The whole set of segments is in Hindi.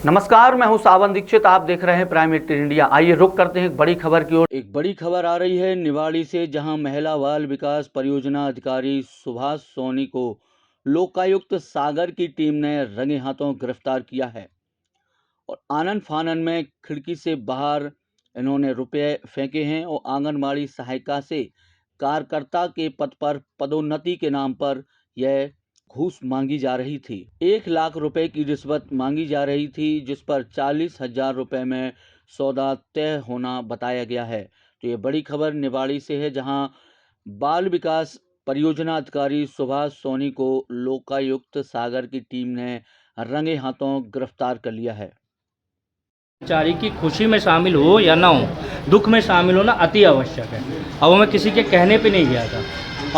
नमस्कार, मैं हूं सावन दीक्षित। आप देख रहे हैं प्राइम इंडिया। आइए रुक करते हैं एक बड़ी खबर की ओर। एक बड़ी खबर आ रही है निवाड़ी से, जहां महिला बाल विकास परियोजना अधिकारी सुभाष सोनी को लोकायुक्त सागर की टीम ने रंगे हाथों गिरफ्तार किया है। और आनन फानन में खिड़की से बाहर इन्होंने रुपए फेंके हैं और आंगनबाड़ी सहायिका से कार्यकर्ता के पद पर पदोन्नति के नाम पर यह घूस मांगी जा रही थी। 1 लाख रुपए की रिश्वत मांगी जा रही थी, जिस पर 40,000 रुपए में सौदा तय होना बताया गया है। तो ये बड़ी खबर निवाड़ी से है, जहां बाल विकास परियोजना अधिकारी सुभाष सोनी को लोकायुक्त सागर की टीम ने रंगे हाथों गिरफ्तार कर लिया है। कर्मचारी की खुशी में शामिल हो या ना हो, दुख में शामिल होना अति आवश्यक है। अब वो मैं किसी के कहने पे नहीं गया था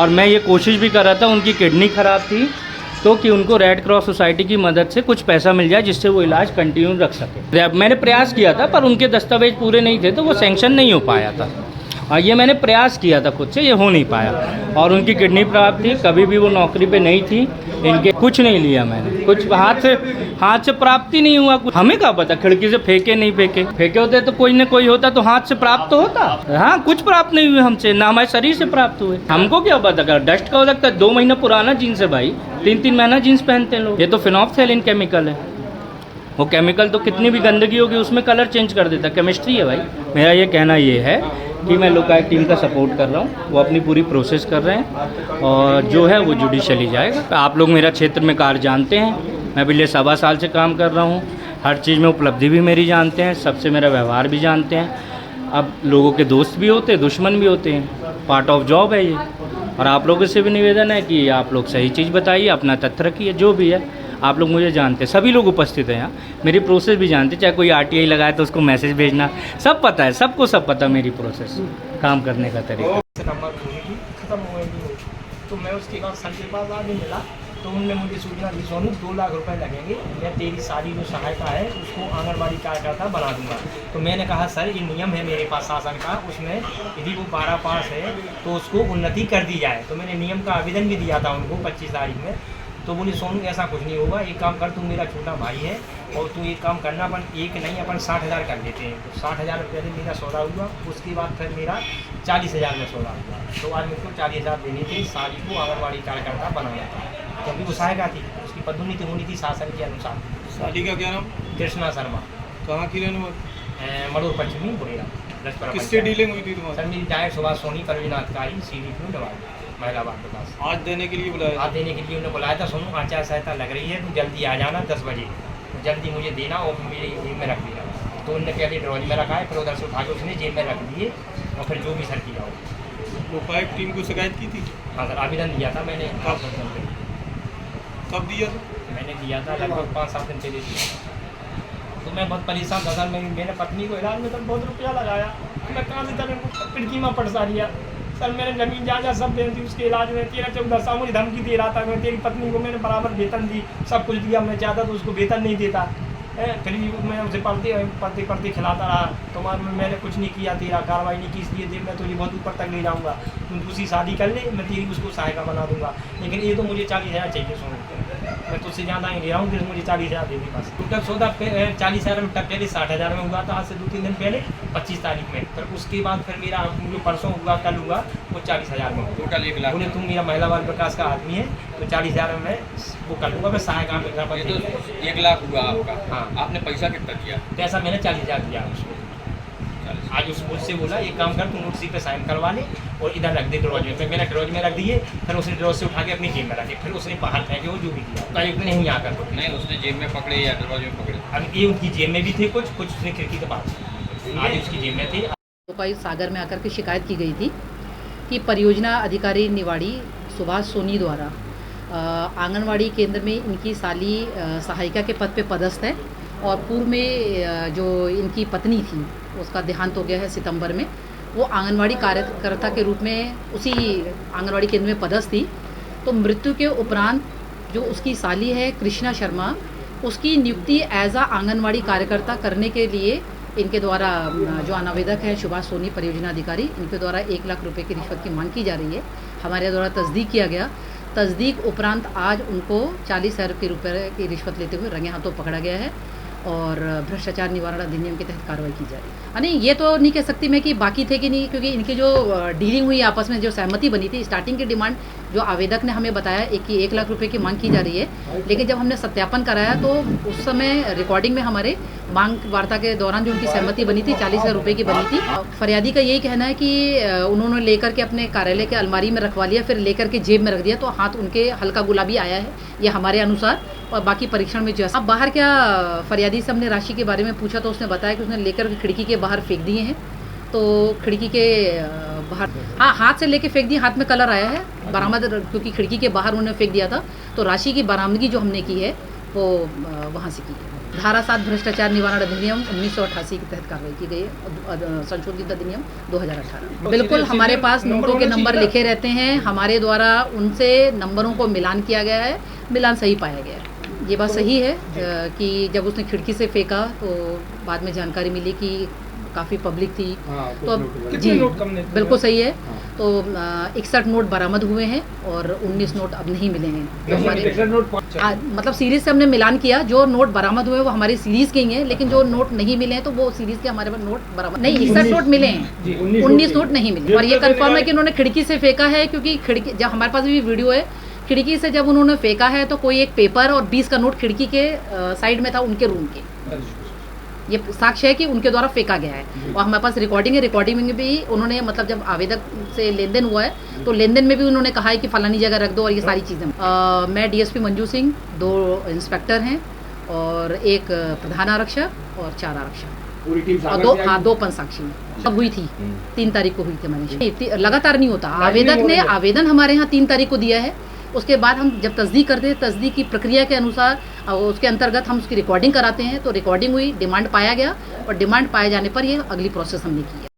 और मैं ये कोशिश भी कर रहा था। उनकी किडनी खराब थी तो कि उनको रेड क्रॉस सोसाइटी की मदद से कुछ पैसा मिल जाए जिससे वो इलाज कंटिन्यू रख सके। मैंने प्रयास किया था पर उनके दस्तावेज पूरे नहीं थे तो वो सैंक्शन नहीं हो पाया था। और ये मैंने प्रयास किया था खुद से, ये हो नहीं पाया। और उनकी किडनी प्राप्त थी, कभी भी वो नौकरी पे नहीं थी। इनके कुछ नहीं लिया मैंने, कुछ हाथ से प्राप्त ही नहीं हुआ। कुछ हमें क्या पता, खिड़की से फेंके नहीं फेंके होते तो कोई न कोई होता तो हाथ से प्राप्त तो होता। हाँ, कुछ प्राप्त नहीं हुए हमसे, ना हमारे शरीर से प्राप्त हुए। हमको क्या पता, अगर डस्ट का हो सकता है। 2 महीना पुराना जीन्स है भाई, 3-3 महीना जीन्स पहनते हैं लोग। ये तो फिनोल्फ्थेलिन केमिकल है। वो केमिकल तो कितनी भी गंदगी होगी उसमें कलर चेंज कर देता है। केमिस्ट्री है भाई। मेरा ये कहना ये है कि मैं लोकायुक्त टीम का सपोर्ट कर रहा हूँ, वो अपनी पूरी प्रोसेस कर रहे हैं और जो है वो जुडिशली जाएगा। आप लोग मेरा क्षेत्र में कार्य जानते हैं, मैं पिछले 1.25 साल से काम कर रहा हूँ। हर चीज़ में उपलब्धि भी मेरी जानते हैं, सबसे मेरा व्यवहार भी जानते हैं। अब लोगों के दोस्त भी होते हैं, दुश्मन भी होते हैं, पार्ट ऑफ जॉब है ये। और आप लोगों से भी निवेदन है कि आप लोग सही चीज़ बताइए, अपना तथ्य रखिए। जो भी है आप लोग मुझे जानते हैं, सभी लोग उपस्थित हैं यहाँ, मेरी प्रोसेस भी जानते हैं। चाहे कोई RTI लगाए तो उसको मैसेज भेजना, सब पता है, सबको सब पता मेरी प्रोसेस, काम करने का तरीका। नंबर खत्म हो गई तो मैं उसके बाद सर के पास आगे मिला तो उनने मुझे सूचना दी, सोनू 2 लाख रुपए लगेंगे, मैं तेरी सारी जो सहायता है उसको आंगनबाड़ी कार्यकर्ता बना दूंगा। तो मैंने कहा सर ये नियम है मेरे पास शासन का, उसमें यदि वो 12 पास है तो उसको उन्नति कर दी जाए। तो मैंने नियम का आवेदन भी दिया था उनको 25 तारीख में। तो बोली सोनू ऐसा कुछ नहीं होगा, एक काम कर, तू मेरा छोटा भाई है और तू एक काम करना, अपन एक नहीं अपन 60,000 कर लेते हैं। तो 60,000 रुपये में मेरा सौदा हुआ। उसके बाद फिर मेरा 40,000 में सौदा हुआ। तो आज मेरे को 40,000 देनी थी, सारी को आंगनबाड़ी कार्यकर्ता बनाना था क्योंकि वो सहायिका थी, उसकी पदोन्नति होनी थी शासन के अनुसार। शादी का क्या नाम? कृष्णा शर्मा। कहाँ की रहने वाली? मड़ोर पश्चिमी बुरेरा। किससे डीलिंग हुई थी तुम्हारी? सर मेरी डायरेक्ट सुभाष सोनी परियोजना अधिकारी CDP निवाड़ी महिला बाल विकास। आज देने के लिए बुलाया? आज देने के लिए उन्होंने बुलाया था। सोनू आचार संहिता लग रही है, तो जल्दी आ जाना 10 बजे, तो जल्दी मुझे देना और मेरी जेब में रख देना। तो उनने पहले ड्रॉज में रखा है, फिर उधर से उठा के उसने जेब में रख दिए और फिर जो भी सर किया हो। लोकायुक्त टीम को शिकायत की थी? हाँ सर, आवेदन दिया था मैंने। कब दिया था? मैंने दिया था लगभग 5-7 दिन पहले दिया। तो मैं बहुत परेशान था सर। मैंने पत्नी को इलाज में तो बहुत रुपया लगाया, मैं कहाँ से तरह खिड़की में पड़ सा दिया सर। मैंने जमीन जायदाद सब दे दी उसके इलाज में। 13-14 साल मुझे धमकी दे रहा था। मैं तेरी पत्नी को मैंने बराबर वेतन दी, सब कुछ दिया, मैं चाहता तो उसको वेतन नहीं देता। फिर भी मैं उसे पढ़ते खिलाता रहा। तो मैंने कुछ नहीं किया, तेरा कार्रवाई नहीं की, इसलिए देख मैं तुझे बहुत ऊपर तक ले जाऊँगा, तुम दूसरी शादी कर ले, मैं तेरी उसको सहायिका बना दूंगा। लेकिन ये तो मुझे 40,000 चाहिए सोनू, मैं तुझसे ज़्यादा ही ले रहा हूँ, फिर मुझे 40,000 दे दी बस। टोटल सौदा 40,000 में पहले 60,000 में हुआ था, आज से 2-3 दिन पहले 25 तारीख में। फिर उसके बाद फिर मेरा जो परसों हुआ, कल हुआ, वो 40,000 में। टोटल 1 लाख। बोले तुम मेरा महिला बाल विकास का आदमी है तो 40,000 में मैं वो कर दूँगा, मैं सहायिका में। ये तो 1 लाख हुआ आपका। हाँ। आपने पैसा कितना दिया? पैसा मैंने 40,000 दिया उसको। आज उससे बोला एक काम कर, तू नोटिस पे साइन करवा ले और इधर रख दे ड्रॉज में। फिर मैंने ड्रॉज में रख दिए, फिर उसने ड्रॉज से उठा के अपनी जेब में रखे, फिर उसने बाहर फेंके, वो जो भी दिया कल ने नहीं आकर तो नहीं, उसने जेब में पकड़े या दरवाजे में पकड़े? अब ये उनकी जेब में भी थे, कुछ उसने खिड़की के पास, आज उसकी जेब में थे। लोकायुक्त सागर में आकर के शिकायत की गई थी कि परियोजना अधिकारी निवाड़ी सुभाष सोनी द्वारा आंगनवाड़ी केंद्र में इनकी साली सहायिका के पद पे पदस्थ है और पूर्व में जो इनकी पत्नी थी उसका देहांत हो गया है सितंबर में। वो आंगनवाड़ी कार्यकर्ता के रूप में उसी आंगनवाड़ी केंद्र में पदस्थ थी। तो मृत्यु के उपरांत जो उसकी साली है कृष्णा शर्मा, उसकी नियुक्ति एज आ आंगनवाड़ी कार्यकर्ता करने के लिए इनके द्वारा जो अनावेदक है सुभाष सोनी परियोजना अधिकारी, इनके द्वारा 1 लाख रुपए की रिश्वत की मांग की जा रही है। हमारे द्वारा तस्दीक किया गया। तस्दीक उपरांत आज उनको 40,000 रुपये की रिश्वत लेते हुए रंगे हाथों पकड़ा गया है और भ्रष्टाचार निवारण अधिनियम के तहत कार्रवाई की जाए। नहीं, ये तो नहीं कह सकती मैं कि बाकी थे कि नहीं, क्योंकि इनकी जो डीलिंग हुई आपस में, जो सहमति बनी थी, स्टार्टिंग की डिमांड जो आवेदक ने हमें बताया कि 1 लाख रुपए की मांग की जा रही है, लेकिन जब हमने सत्यापन कराया तो उस समय रिकॉर्डिंग में हमारे मांग वार्ता के दौरान जो उनकी सहमति बनी थी 40,000 रुपये की बनी थी। फरियादी का यही कहना है कि उन्होंने लेकर के अपने कार्यालय के अलमारी में रखवा लिया, फिर लेकर के जेब में रख दिया, तो हाथ उनके हल्का गुलाबी आया है, ये हमारे अनुसार। और बाकी परीक्षण में जैसा अब बाहर क्या, फरियादी से हमने राशि के बारे में पूछा तो उसने बताया कि उसने लेकर के खिड़की के बाहर फेंक दिए हैं। तो खिड़की के बाहर, हाँ, हाथ से लेके फेंक दिए, हाथ में कलर आया है बरामद, क्योंकि खिड़की के बाहर उन्होंने फेंक दिया था। तो राशि की बरामदगी जो हमने की है वो वहाँ से की है। धारा 7 भ्रष्टाचार निवारण अधिनियम 1988 के तहत कार्रवाई की गई है, संशोधित अधिनियम 2018। बिल्कुल, हमारे पास नोटों के नंबर लिखे रहते हैं, हमारे द्वारा उनसे नंबरों को मिलान किया गया है, मिलान सही पाया गया है। ये बात सही है कि जब उसने खिड़की से फेंका तो बाद में जानकारी मिली कि काफ़ी पब्लिक थी, तो जी बिल्कुल सही है। तो 61 नोट बरामद हुए हैं और 19 नोट अब नहीं मिले हैं। तो हमारे मतलब सीरीज से हमने मिलान किया, जो नोट बरामद हुए वो हमारी सीरीज के ही हैं, लेकिन जो नोट नहीं मिले हैं तो वो सीरीज के हमारे पास नोट बरामद नहीं, 61 नोट मिले हैं, 19 नोट नहीं मिले। और ये कंफर्म है कि उन्होंने खिड़की से फेंका है, क्योंकि खिड़की, जब हमारे पास भी वीडियो है, खिड़की से जब उन्होंने फेंका है तो कोई एक पेपर और 20 का नोट खिड़की के साइड में था, उनके रूम के। ये साक्ष्य है कि उनके द्वारा फेंका गया है। और हमारे पास रिकॉर्डिंग है, रिकॉर्डिंग में भी उन्होंने, मतलब जब आवेदक से लेन देन हुआ है तो लेन देन में भी उन्होंने कहा है कि फलानी जगह रख दो, और ये सारी चीज़ें। मैं डीएसपी मंजू सिंह, 2 इंस्पेक्टर हैं और 1 प्रधान आरक्षक और 4 आरक्षक और 2 पंचसाक्षी अब हुई थी। 3 तारीख को हुई थी हमारी। लगातार नहीं होता, आवेदक ने आवेदन हमारे यहाँ 3 तारीख को दिया है, उसके बाद हम जब तस्दीक करते हैं, तस्दीक की प्रक्रिया के अनुसार उसके अंतर्गत हम उसकी रिकॉर्डिंग कराते हैं। तो रिकॉर्डिंग हुई, डिमांड पाया गया, और डिमांड पाए जाने पर ये अगली प्रोसेस हमने की है।